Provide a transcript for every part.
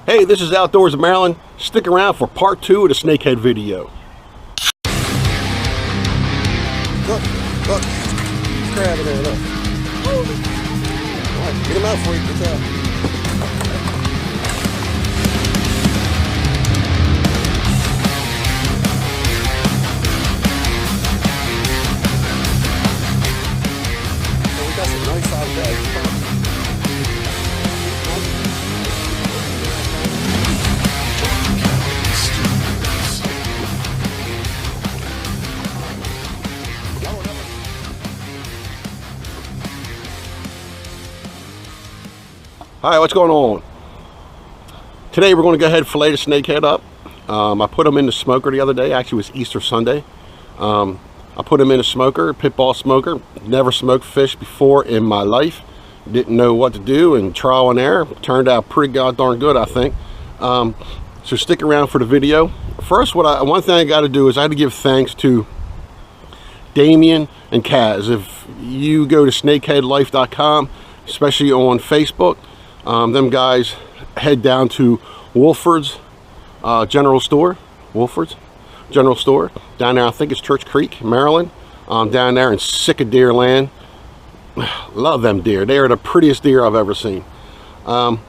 Hey, this is Outdoors of Maryland. Stick around for part 2 of the Snakehead video. Look, crab in there, look. All right, get him out for you, get out. So we got some nice size bags. Alright, what's going on? Today we're going to go ahead and fillet the snakehead up. I put them in the smoker the other day. Actually, it was Easter Sunday. I put them in a smoker, PitBoss smoker. Never smoked fish before in my life. Didn't know what to do, and trial and error. Turned out pretty goddamn good, I think. So stick around for the video. First, one thing I got to do is I had to give thanks to Damien and Kaz. If you go to snakeheadlife.com, especially on Facebook, them guys head down to Wolford's General Store. Wolford's General Store down there. I think it's Church Creek, Maryland. Down there in sick of deer land. Love them deer. They are the prettiest deer I've ever seen. And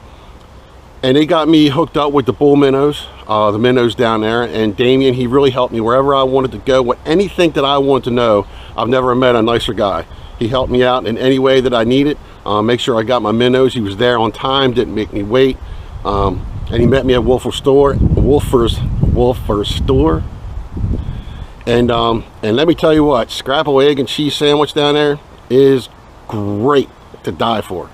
they got me hooked up with the bull minnows, the minnows down there. And Damien, he really helped me wherever I wanted to go. With anything that I wanted to know, I've never met a nicer guy. He helped me out in any way that I needed. Make sure I got my minnows. He was there on time, didn't make me wait. And he met me at Wolfer's store. And let me tell you what, scrapple egg and cheese sandwich down there is great to die for.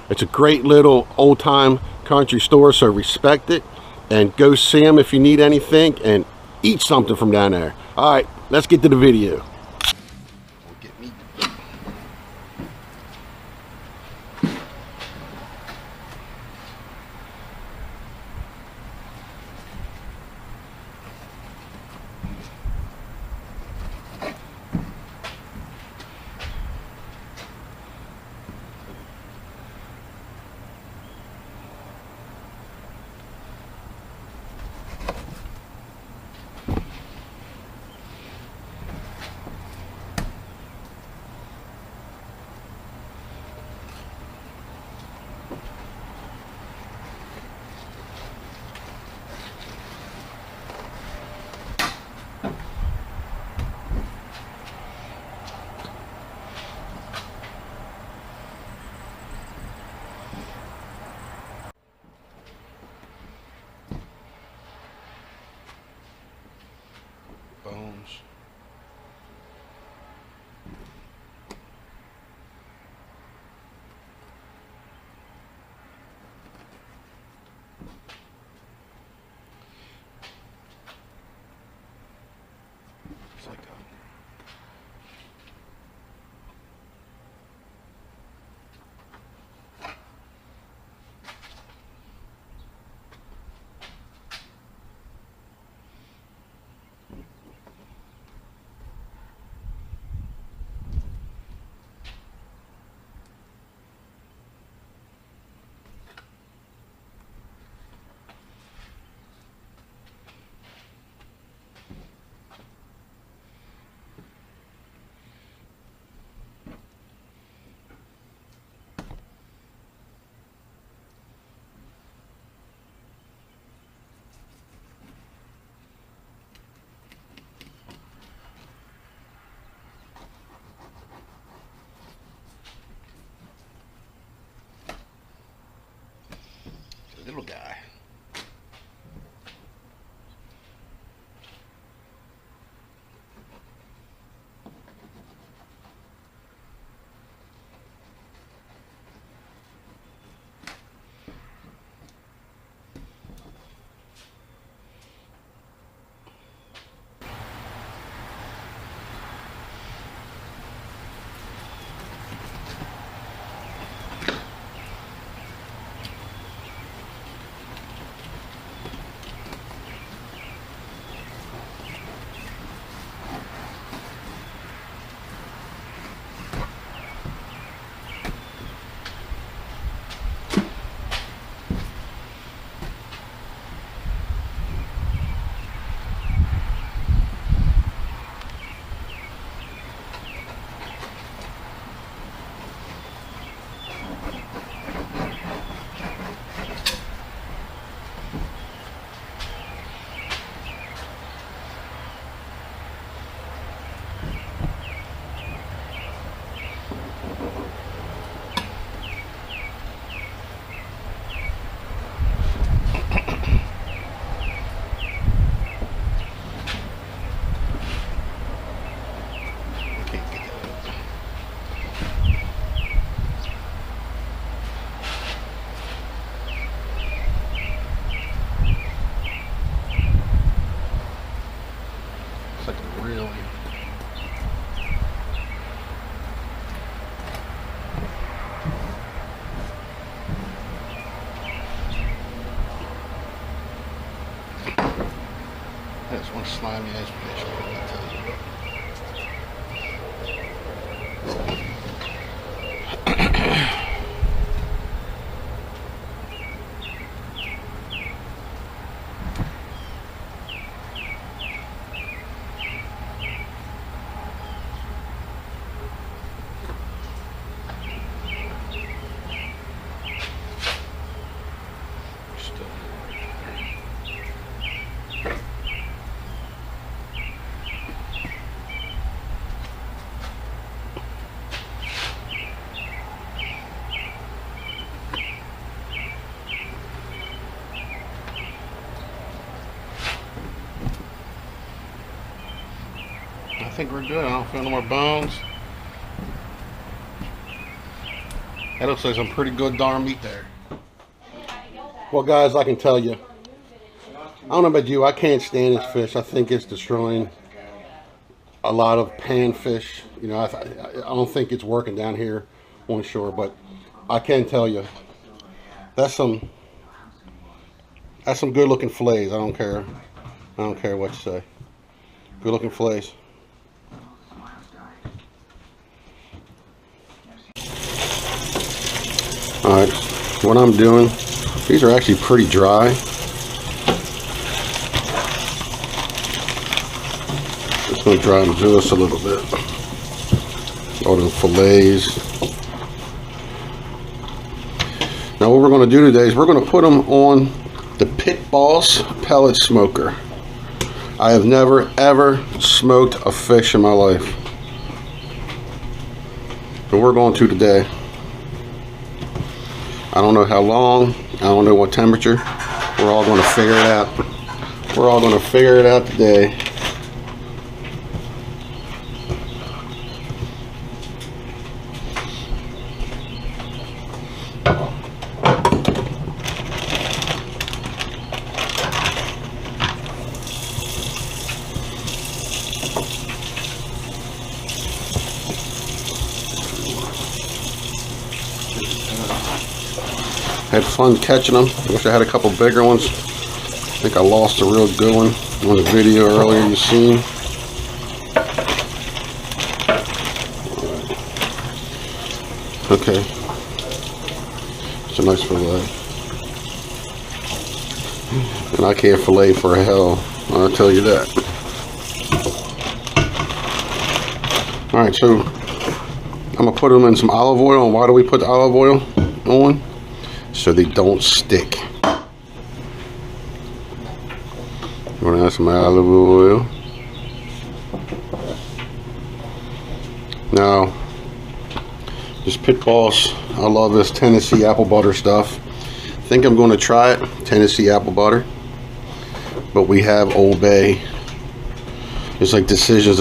It's a great little old-time country store, so respect it and go see them if you need anything and eat something from down there. All right, let's get to the video. Bones. It's like little guy. That's one slimy ass fish, I gotta tell you. I think we're good. I don't feel no more bones. That looks like some pretty good darn meat there. Well, guys, I can tell you, I don't know about you, I can't stand this fish. I think it's destroying a lot of panfish. You know, I don't think it's working down here on shore, but I can tell you, that's some good looking fillets. I don't care what you say. Good looking fillets. Alright, what I'm doing, these are actually pretty dry. Just going to dry them just a little bit. All the fillets. Now what we're going to do today is we're going to put them on the PitBoss pellet smoker. I have never ever smoked a fish in my life, but we're going to today. I don't know how long, I don't know what temperature. We're all going to figure it out. We're all going to figure it out today. Had fun catching them. I wish I had a couple bigger ones. I think I lost a real good one on the video earlier you seen. Okay. It's a nice fillet. And I can't fillet for hell, I'll tell you that. Alright, so I'm going to put them in some olive oil. And why do we put the olive oil on? So they don't stick. I'm gonna add some olive oil. Now, this PitBoss, I love this Tennessee apple butter stuff. I think I'm gonna try it, Tennessee apple butter. But we have Old Bay. It's like decisions.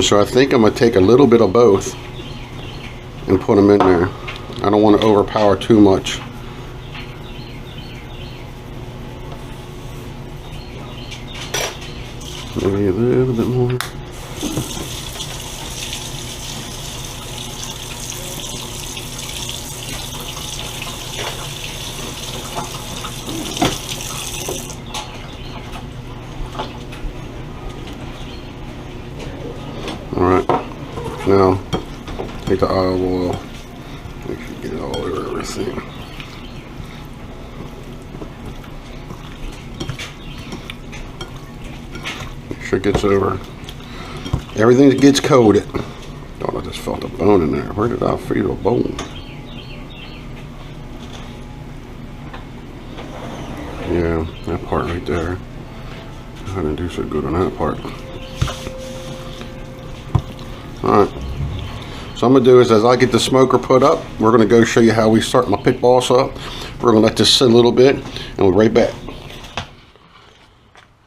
So I think I'm gonna take a little bit of both and put them in there. I don't want to overpower too much. Maybe a little bit more. Alright, now take the olive oil, make sure you get it all over everything. It gets over everything that gets coated. Oh, I just felt a bone in there. Where did I feel a bone? Yeah, that part right there. I didn't do so good on that part. Alright, so I'm going to do is as I get the smoker put up, we're going to go show you how we start my PitBoss up. We're going to let this sit a little bit and we'll be right back.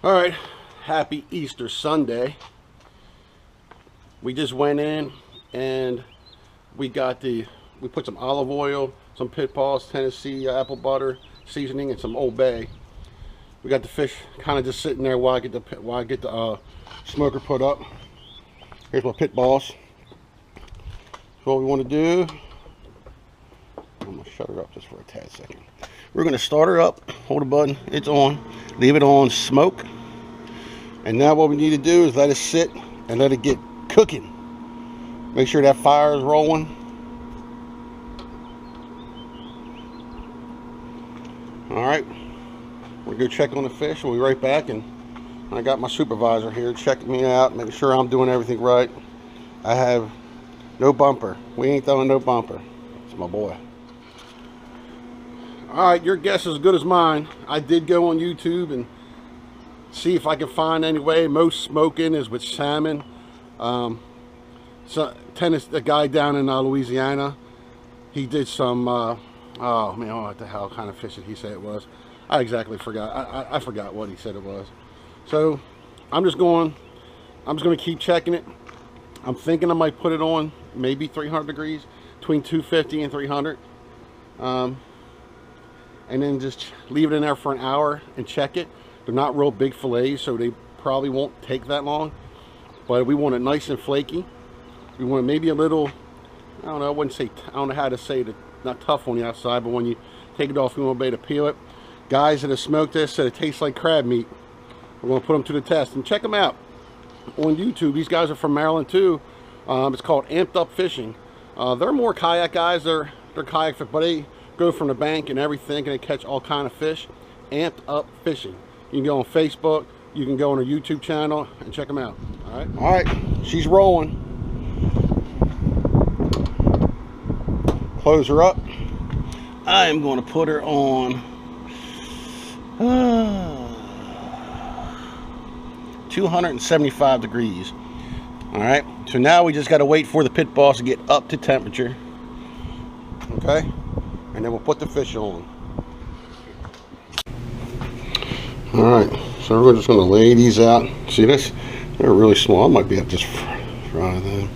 Alright. Happy Easter Sunday. We just went in and we put some olive oil, some PitBoss Tennessee apple butter seasoning, and some Old Bay. We got the fish kind of just sitting there while I get the smoker put up. Here's my PitBoss. So what we want to do, I'm gonna shut her up just for a tad second. We're gonna start her up. Hold the button. It's on. Leave it on smoke. And now what we need to do is let it sit and let it get cooking. Make sure that fire is rolling. All right, we'll go check on the fish. We'll be right back, and I got my supervisor here checking me out, making sure I'm doing everything right. I have no bumper. We ain't throwing no bumper. It's my boy. All right, your guess is as good as mine. I did go on YouTube and see if I can find any way. Most smoking is with salmon. So the guy down in Louisiana, he did some oh man, what the hell kind of fish did he say it was? I exactly forgot. I forgot what he said it was. So I'm just going to keep checking it. I'm thinking I might put it on maybe 300 degrees, between 250 and 300, and then just leave it in there for an hour and check it. They're not real big fillets, so they probably won't take that long, but we want it nice and flaky. We want maybe a little, I don't know, I don't know how to say it, not tough on the outside, but when you take it off, we want to be able to peel it. Guys that have smoked this said it tastes like crab meat. We're going to put them to the test and check them out on YouTube. These guys are from Maryland too. It's called Amped Up Fishing. They're more kayak guys. They're kayak fish, but they go from the bank and everything, and they catch all kind of fish. Amped Up Fishing. You can go on Facebook. You can go on our YouTube channel and check them out. All right, she's rolling. Close her up. I am going to put her on 275 degrees. All right, so now we just got to wait for the PitBoss to get up to temperature. Okay, and then we'll put the fish on. All right, so we're just going to lay these out. See this? They're really small. I might be able to just fry them.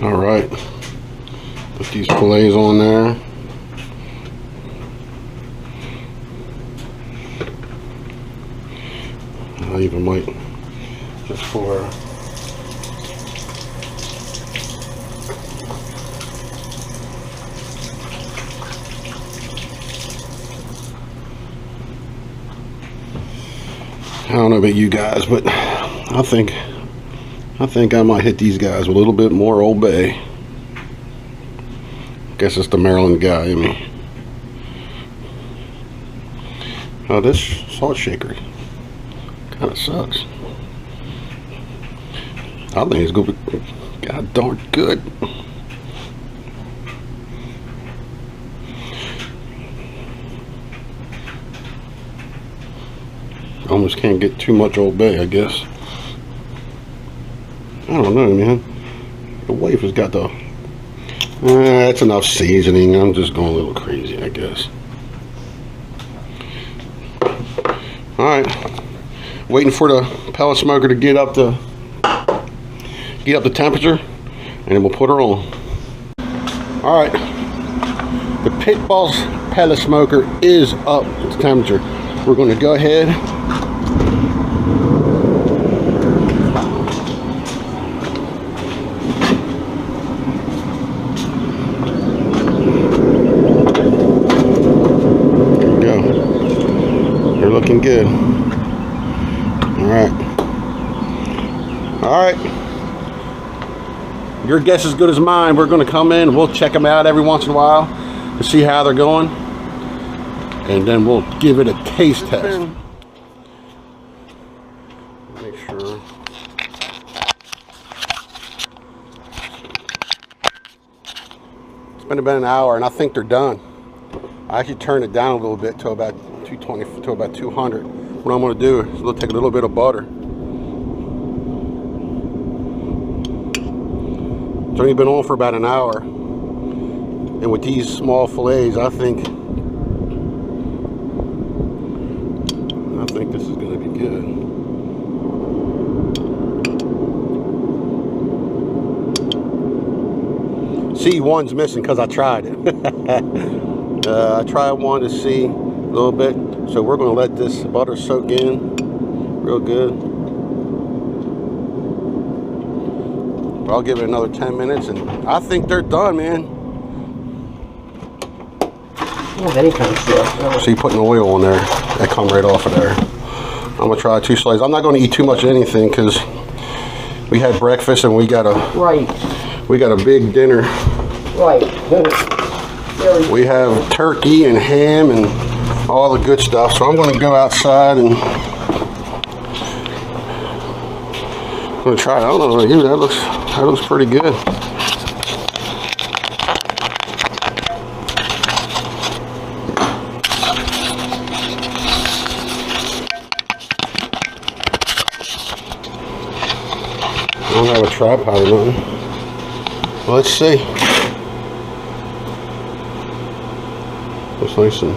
All right, put these fillets on there. I even might just pour I don't know about you guys, but I think I might hit these guys with a little bit more Old Bay. Guess it's the Maryland guy in me. Oh, this salt shaker kind of sucks. I think it's gonna be god darn good. Almost can't get too much Old Bay, I guess. I don't know, man. The wife has got the... that's enough seasoning. I'm just going a little crazy, I guess. Alright. Waiting for the pellet smoker to get up the temperature, and then we'll put her on. Alright. The PitBoss pellet smoker is up to temperature. We're going to go ahead looking good. All right, your guess is as good as mine. We're going to come in, we'll check them out every once in a while to see how they're going, and then we'll give it a taste test. Make sure. It's been about an hour, and I think they're done. I actually turned it down a little bit to about 220 to about 200. What I'm going to do is we'll take a little bit of butter. It's only been on for about an hour, and with these small fillets, I think this is going to be good. see one's missing because I tried it. I tried one to see a little bit. So we're going to let this butter soak in real good. I'll give it another 10 minutes and I think they're done, man. Any kind of stuff. So you putting oil on there, that come right off of there. I'm gonna try 2 slices. I'm not gonna eat too much of anything because we had breakfast and we got a big dinner. Right. We have turkey and ham and all the good stuff. So I'm gonna go outside and I'm gonna try it. I don't know about you, that looks pretty good. I don't have a tripod or nothing. Well, let's see. Looks nice and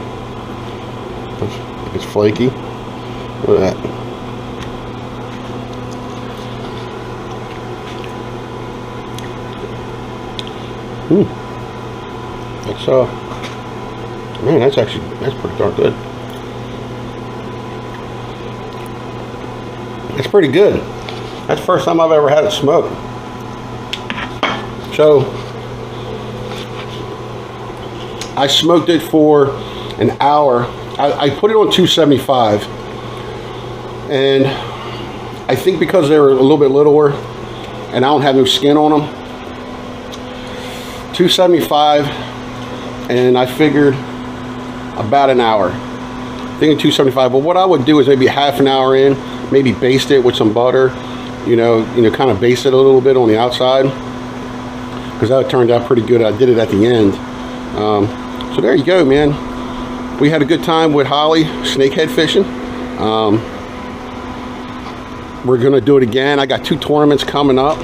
it's flaky. Look at that. That's man, that's pretty darn good. It's pretty good. That's the first time I've ever had it smoked. So I smoked it for an hour. I put it on 275, and I think because they were a little bit littler and I don't have no skin on them, 275, and I figured about an hour. Thinking 275, but what I would do is maybe half an hour in, maybe baste it with some butter, you know, kind of baste it a little bit on the outside, because that turned out pretty good. I did it at the end. So there you go, man. We had a good time with Holly snakehead fishing. We're gonna do it again. I got 2 tournaments coming up.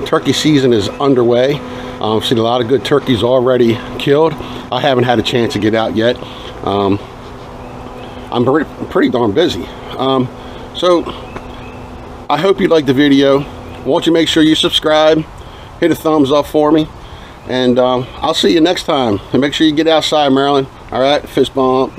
Turkey season is underway. I've seen a lot of good turkeys already killed. I haven't had a chance to get out yet. I'm pretty darn busy. So I hope you liked the video. Won't you make sure you subscribe, hit a thumbs up for me, and I'll see you next time. And make sure you get outside, Maryland. All right, fist bump.